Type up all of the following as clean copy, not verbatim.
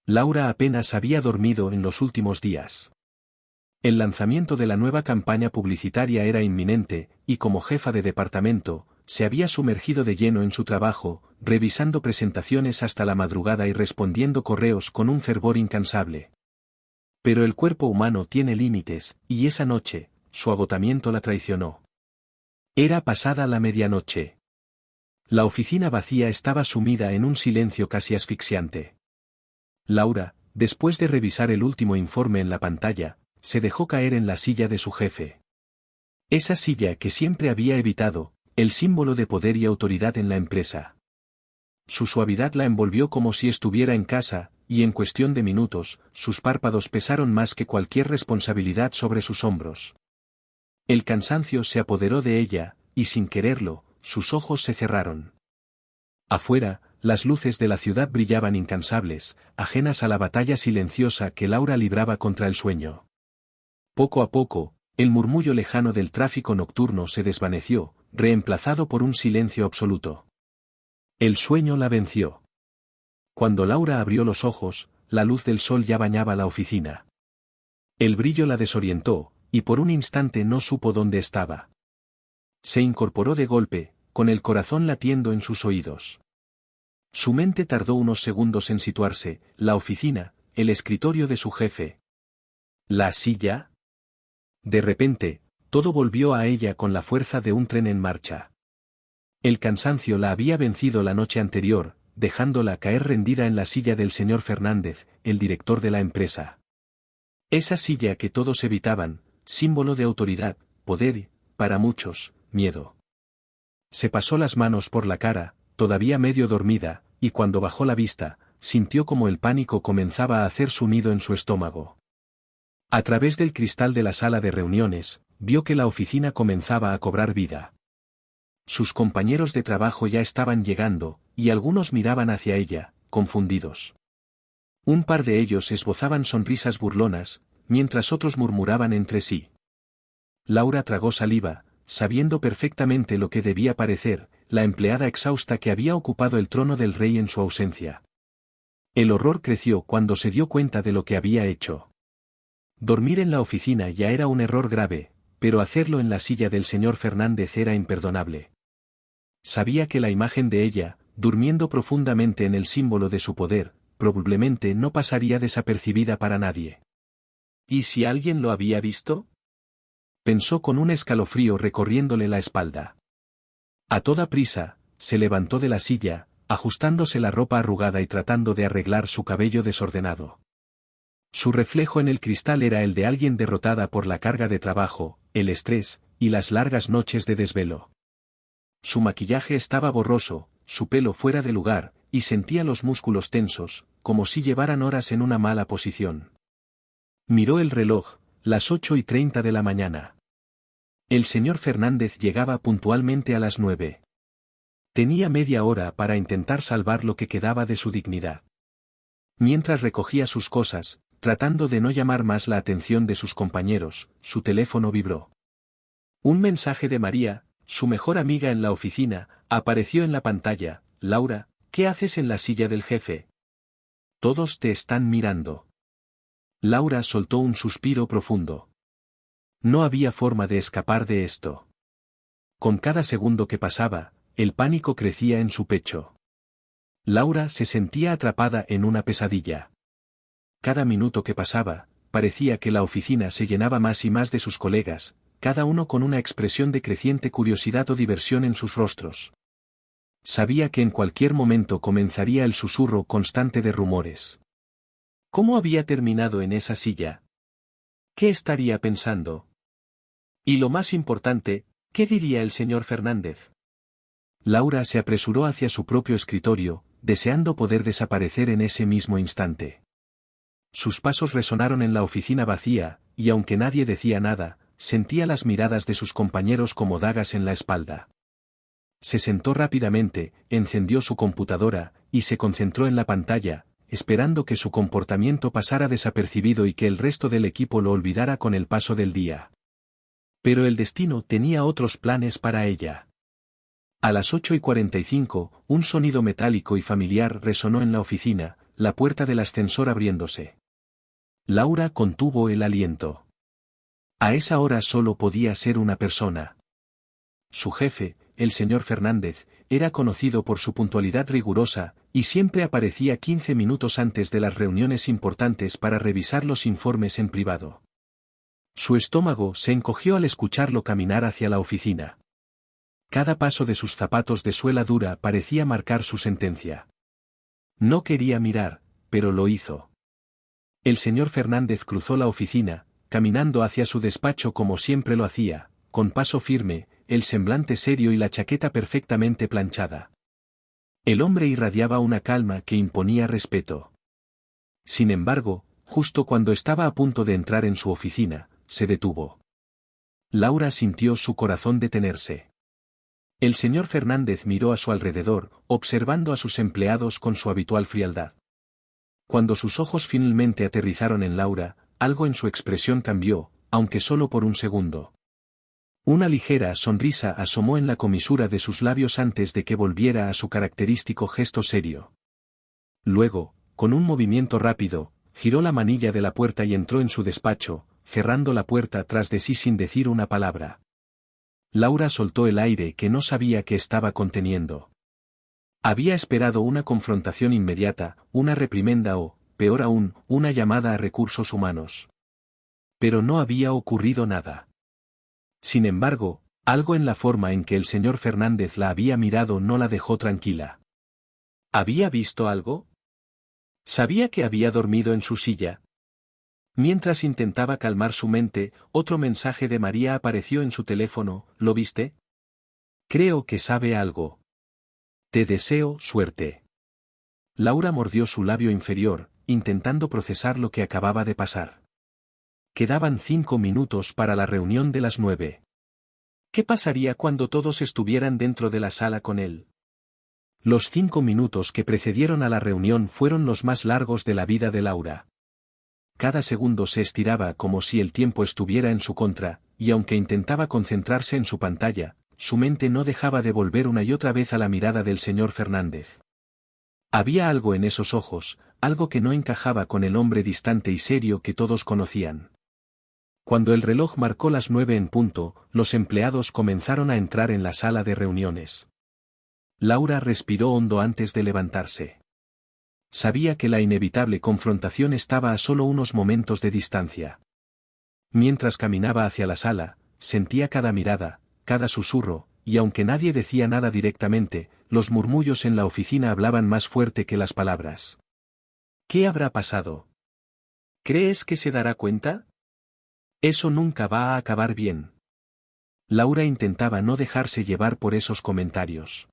Laura apenas había dormido en los últimos días. El lanzamiento de la nueva campaña publicitaria era inminente, y como jefa de departamento, se había sumergido de lleno en su trabajo, revisando presentaciones hasta la madrugada y respondiendo correos con un fervor incansable. Pero el cuerpo humano tiene límites, y esa noche, su agotamiento la traicionó. Era pasada la medianoche. La oficina vacía estaba sumida en un silencio casi asfixiante. Laura, después de revisar el último informe en la pantalla, se dejó caer en la silla de su jefe. Esa silla que siempre había evitado, el símbolo de poder y autoridad en la empresa. Su suavidad la envolvió como si estuviera en casa, y en cuestión de minutos, sus párpados pesaron más que cualquier responsabilidad sobre sus hombros. El cansancio se apoderó de ella, y sin quererlo, sus ojos se cerraron. Afuera, las luces de la ciudad brillaban incansables, ajenas a la batalla silenciosa que Laura libraba contra el sueño. Poco a poco, el murmullo lejano del tráfico nocturno se desvaneció, reemplazado por un silencio absoluto. El sueño la venció. Cuando Laura abrió los ojos, la luz del sol ya bañaba la oficina. El brillo la desorientó, y por un instante no supo dónde estaba. Se incorporó de golpe, con el corazón latiendo en sus oídos. Su mente tardó unos segundos en situarse, la oficina, el escritorio de su jefe. ¿La silla? De repente, todo volvió a ella con la fuerza de un tren en marcha. El cansancio la había vencido la noche anterior, dejándola caer rendida en la silla del señor Fernández, el director de la empresa. Esa silla que todos evitaban, símbolo de autoridad, poder y, para muchos, miedo. Se pasó las manos por la cara, todavía medio dormida, y cuando bajó la vista, sintió como el pánico comenzaba a hacer su nido en su estómago. A través del cristal de la sala de reuniones, vio que la oficina comenzaba a cobrar vida. Sus compañeros de trabajo ya estaban llegando, y algunos miraban hacia ella, confundidos. Un par de ellos esbozaban sonrisas burlonas, mientras otros murmuraban entre sí. Laura tragó saliva, sabiendo perfectamente lo que debía parecer, la empleada exhausta que había ocupado el trono del rey en su ausencia. El horror creció cuando se dio cuenta de lo que había hecho. Dormir en la oficina ya era un error grave, pero hacerlo en la silla del señor Fernández era imperdonable. Sabía que la imagen de ella, durmiendo profundamente en el símbolo de su poder, probablemente no pasaría desapercibida para nadie. ¿Y si alguien lo había visto? Pensó con un escalofrío recorriéndole la espalda. A toda prisa, se levantó de la silla, ajustándose la ropa arrugada y tratando de arreglar su cabello desordenado. Su reflejo en el cristal era el de alguien derrotada por la carga de trabajo, el estrés, y las largas noches de desvelo. Su maquillaje estaba borroso, su pelo fuera de lugar, y sentía los músculos tensos, como si llevaran horas en una mala posición. Miró el reloj, las 8:30 de la mañana. El señor Fernández llegaba puntualmente a las 9. Tenía media hora para intentar salvar lo que quedaba de su dignidad. Mientras recogía sus cosas, tratando de no llamar más la atención de sus compañeros, su teléfono vibró. Un mensaje de María, su mejor amiga en la oficina, apareció en la pantalla. Laura, ¿qué haces en la silla del jefe? Todos te están mirando. Laura soltó un suspiro profundo. No había forma de escapar de esto. Con cada segundo que pasaba, el pánico crecía en su pecho. Laura se sentía atrapada en una pesadilla. Cada minuto que pasaba, parecía que la oficina se llenaba más y más de sus colegas, cada uno con una expresión de creciente curiosidad o diversión en sus rostros. Sabía que en cualquier momento comenzaría el susurro constante de rumores. ¿Cómo había terminado en esa silla? ¿Qué estaría pensando? Y lo más importante, ¿qué diría el señor Fernández? Laura se apresuró hacia su propio escritorio, deseando poder desaparecer en ese mismo instante. Sus pasos resonaron en la oficina vacía, y aunque nadie decía nada, sentía las miradas de sus compañeros como dagas en la espalda. Se sentó rápidamente, encendió su computadora, y se concentró en la pantalla, esperando que su comportamiento pasara desapercibido y que el resto del equipo lo olvidara con el paso del día. Pero el destino tenía otros planes para ella. A las 8:45, un sonido metálico y familiar resonó en la oficina. la puerta del ascensor abriéndose. Laura contuvo el aliento. A esa hora solo podía ser una persona. Su jefe, el señor Fernández, era conocido por su puntualidad rigurosa, y siempre aparecía 15 minutos antes de las reuniones importantes para revisar los informes en privado. Su estómago se encogió al escucharlo caminar hacia la oficina. Cada paso de sus zapatos de suela dura parecía marcar su sentencia. No quería mirar, pero lo hizo. El señor Fernández cruzó la oficina, caminando hacia su despacho como siempre lo hacía, con paso firme, el semblante serio y la chaqueta perfectamente planchada. El hombre irradiaba una calma que imponía respeto. Sin embargo, justo cuando estaba a punto de entrar en su oficina, se detuvo. Laura sintió su corazón detenerse. El señor Fernández miró a su alrededor, observando a sus empleados con su habitual frialdad. Cuando sus ojos finalmente aterrizaron en Laura, algo en su expresión cambió, aunque solo por un segundo. Una ligera sonrisa asomó en la comisura de sus labios antes de que volviera a su característico gesto serio. Luego, con un movimiento rápido, giró la manilla de la puerta y entró en su despacho, cerrando la puerta tras de sí sin decir una palabra. Laura soltó el aire que no sabía que estaba conteniendo. Había esperado una confrontación inmediata, una reprimenda o, peor aún, una llamada a recursos humanos. Pero no había ocurrido nada. Sin embargo, algo en la forma en que el señor Fernández la había mirado no la dejó tranquila. ¿Había visto algo? ¿Sabía que había dormido en su silla? Mientras intentaba calmar su mente, otro mensaje de María apareció en su teléfono. ¿Lo viste? Creo que sabe algo. Te deseo suerte. Laura mordió su labio inferior, intentando procesar lo que acababa de pasar. Quedaban 5 minutos para la reunión de las 9. ¿Qué pasaría cuando todos estuvieran dentro de la sala con él? Los 5 minutos que precedieron a la reunión fueron los más largos de la vida de Laura. Cada segundo se estiraba como si el tiempo estuviera en su contra, y aunque intentaba concentrarse en su pantalla, su mente no dejaba de volver una y otra vez a la mirada del señor Fernández. Había algo en esos ojos, algo que no encajaba con el hombre distante y serio que todos conocían. Cuando el reloj marcó las 9 en punto, los empleados comenzaron a entrar en la sala de reuniones. Laura respiró hondo antes de levantarse. Sabía que la inevitable confrontación estaba a solo unos momentos de distancia. Mientras caminaba hacia la sala, sentía cada mirada, cada susurro, y aunque nadie decía nada directamente, los murmullos en la oficina hablaban más fuerte que las palabras. ¿Qué habrá pasado? ¿Crees que se dará cuenta? Eso nunca va a acabar bien. Laura intentaba no dejarse llevar por esos comentarios.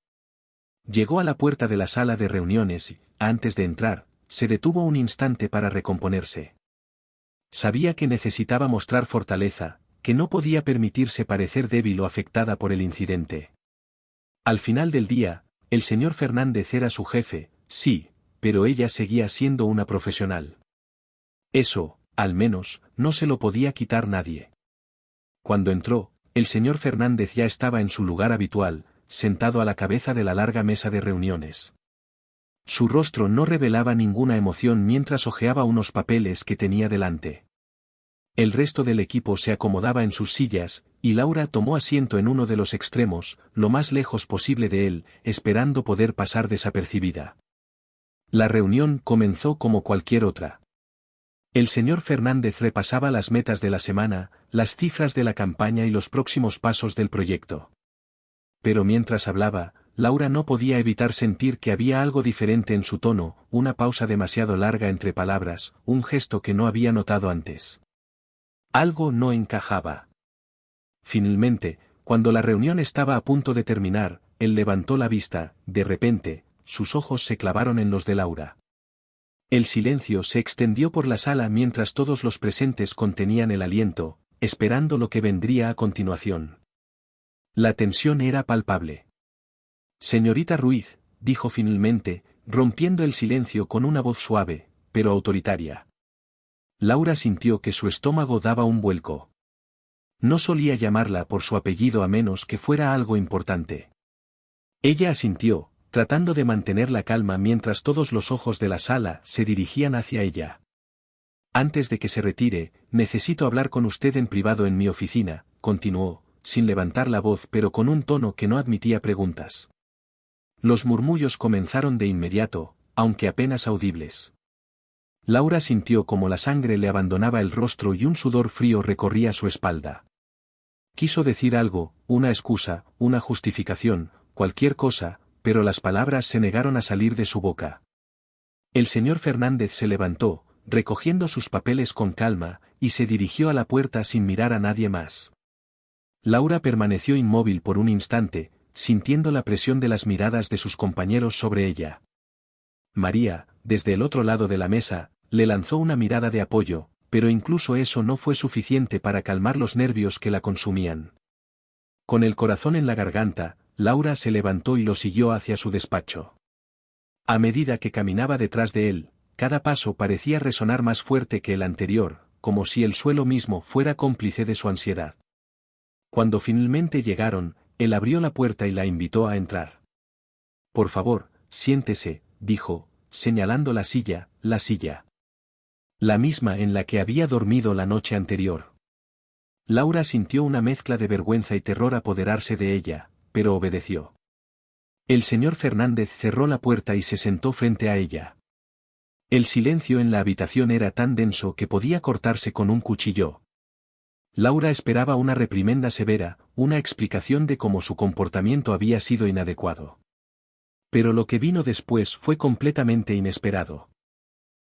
Llegó a la puerta de la sala de reuniones y, antes de entrar, se detuvo un instante para recomponerse. Sabía que necesitaba mostrar fortaleza, que no podía permitirse parecer débil o afectada por el incidente. Al final del día, el señor Fernández era su jefe, sí, pero ella seguía siendo una profesional. Eso, al menos, no se lo podía quitar nadie. Cuando entró, el señor Fernández ya estaba en su lugar habitual, sentado a la cabeza de la larga mesa de reuniones. Su rostro no revelaba ninguna emoción mientras hojeaba unos papeles que tenía delante. El resto del equipo se acomodaba en sus sillas, y Laura tomó asiento en uno de los extremos, lo más lejos posible de él, esperando poder pasar desapercibida. La reunión comenzó como cualquier otra. El señor Fernández repasaba las metas de la semana, las cifras de la campaña y los próximos pasos del proyecto. Pero mientras hablaba, Laura no podía evitar sentir que había algo diferente en su tono, una pausa demasiado larga entre palabras, un gesto que no había notado antes. Algo no encajaba. Finalmente, cuando la reunión estaba a punto de terminar, él levantó la vista, de repente, sus ojos se clavaron en los de Laura. El silencio se extendió por la sala mientras todos los presentes contenían el aliento, esperando lo que vendría a continuación. La tensión era palpable. Señorita Ruiz, dijo finalmente, rompiendo el silencio con una voz suave, pero autoritaria. Laura sintió que su estómago daba un vuelco. No solía llamarla por su apellido a menos que fuera algo importante. Ella asintió, tratando de mantener la calma mientras todos los ojos de la sala se dirigían hacia ella. Antes de que se retire, necesito hablar con usted en privado en mi oficina, continuó, sin levantar la voz pero con un tono que no admitía preguntas. Los murmullos comenzaron de inmediato, aunque apenas audibles. Laura sintió como la sangre le abandonaba el rostro y un sudor frío recorría su espalda. Quiso decir algo, una excusa, una justificación, cualquier cosa, pero las palabras se negaron a salir de su boca. El señor Fernández se levantó, recogiendo sus papeles con calma, y se dirigió a la puerta sin mirar a nadie más. Laura permaneció inmóvil por un instante, sintiendo la presión de las miradas de sus compañeros sobre ella. María, desde el otro lado de la mesa, le lanzó una mirada de apoyo, pero incluso eso no fue suficiente para calmar los nervios que la consumían. Con el corazón en la garganta, Laura se levantó y lo siguió hacia su despacho. A medida que caminaba detrás de él, cada paso parecía resonar más fuerte que el anterior, como si el suelo mismo fuera cómplice de su ansiedad. Cuando finalmente llegaron, él abrió la puerta y la invitó a entrar. Por favor, siéntese, dijo, señalando la silla. La misma en la que había dormido la noche anterior. Laura sintió una mezcla de vergüenza y terror apoderarse de ella, pero obedeció. El señor Fernández cerró la puerta y se sentó frente a ella. El silencio en la habitación era tan denso que podía cortarse con un cuchillo. Laura esperaba una reprimenda severa, una explicación de cómo su comportamiento había sido inadecuado. Pero lo que vino después fue completamente inesperado.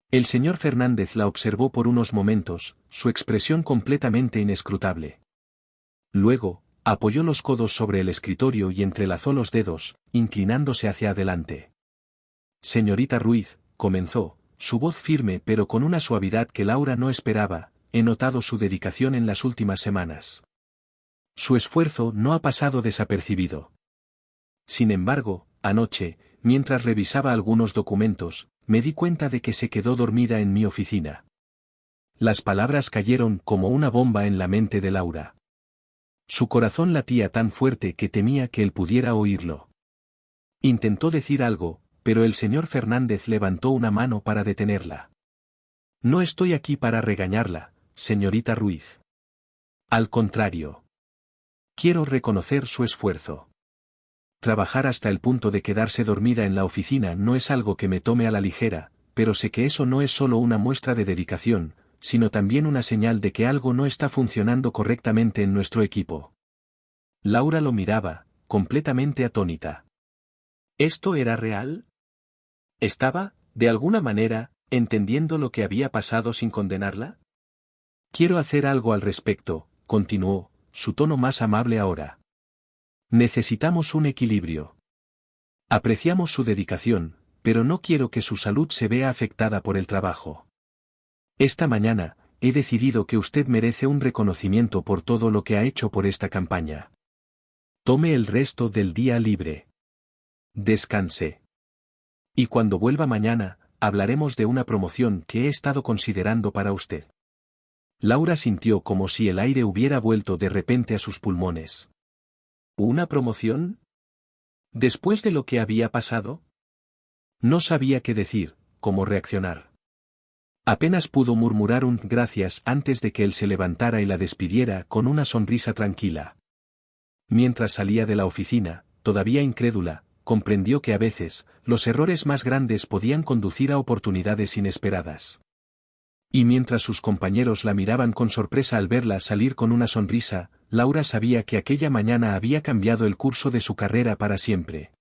El señor Fernández la observó por unos momentos, su expresión completamente inescrutable. Luego, apoyó los codos sobre el escritorio y entrelazó los dedos, inclinándose hacia adelante. Señorita Ruiz, comenzó, su voz firme pero con una suavidad que Laura no esperaba, he notado su dedicación en las últimas semanas. Su esfuerzo no ha pasado desapercibido. Sin embargo, anoche, mientras revisaba algunos documentos, me di cuenta de que se quedó dormida en mi oficina. Las palabras cayeron como una bomba en la mente de Laura. Su corazón latía tan fuerte que temía que él pudiera oírlo. Intentó decir algo, pero el señor Fernández levantó una mano para detenerla. No estoy aquí para regañarla, señorita Ruiz. Al contrario. Quiero reconocer su esfuerzo. Trabajar hasta el punto de quedarse dormida en la oficina no es algo que me tome a la ligera, pero sé que eso no es solo una muestra de dedicación, sino también una señal de que algo no está funcionando correctamente en nuestro equipo. Laura lo miraba, completamente atónita. ¿Esto era real? ¿Estaba, de alguna manera, entendiendo lo que había pasado sin condenarla? Quiero hacer algo al respecto, continuó, su tono más amable ahora. Necesitamos un equilibrio. Apreciamos su dedicación, pero no quiero que su salud se vea afectada por el trabajo. Esta mañana, he decidido que usted merece un reconocimiento por todo lo que ha hecho por esta campaña. Tome el resto del día libre. Descanse. Y cuando vuelva mañana, hablaremos de una promoción que he estado considerando para usted. Laura sintió como si el aire hubiera vuelto de repente a sus pulmones. ¿Una promoción? ¿Después de lo que había pasado? No sabía qué decir, cómo reaccionar. Apenas pudo murmurar un gracias antes de que él se levantara y la despidiera con una sonrisa tranquila. Mientras salía de la oficina, todavía incrédula, comprendió que a veces, los errores más grandes podían conducir a oportunidades inesperadas. Y mientras sus compañeros la miraban con sorpresa al verla salir con una sonrisa, Laura sabía que aquella mañana había cambiado el curso de su carrera para siempre.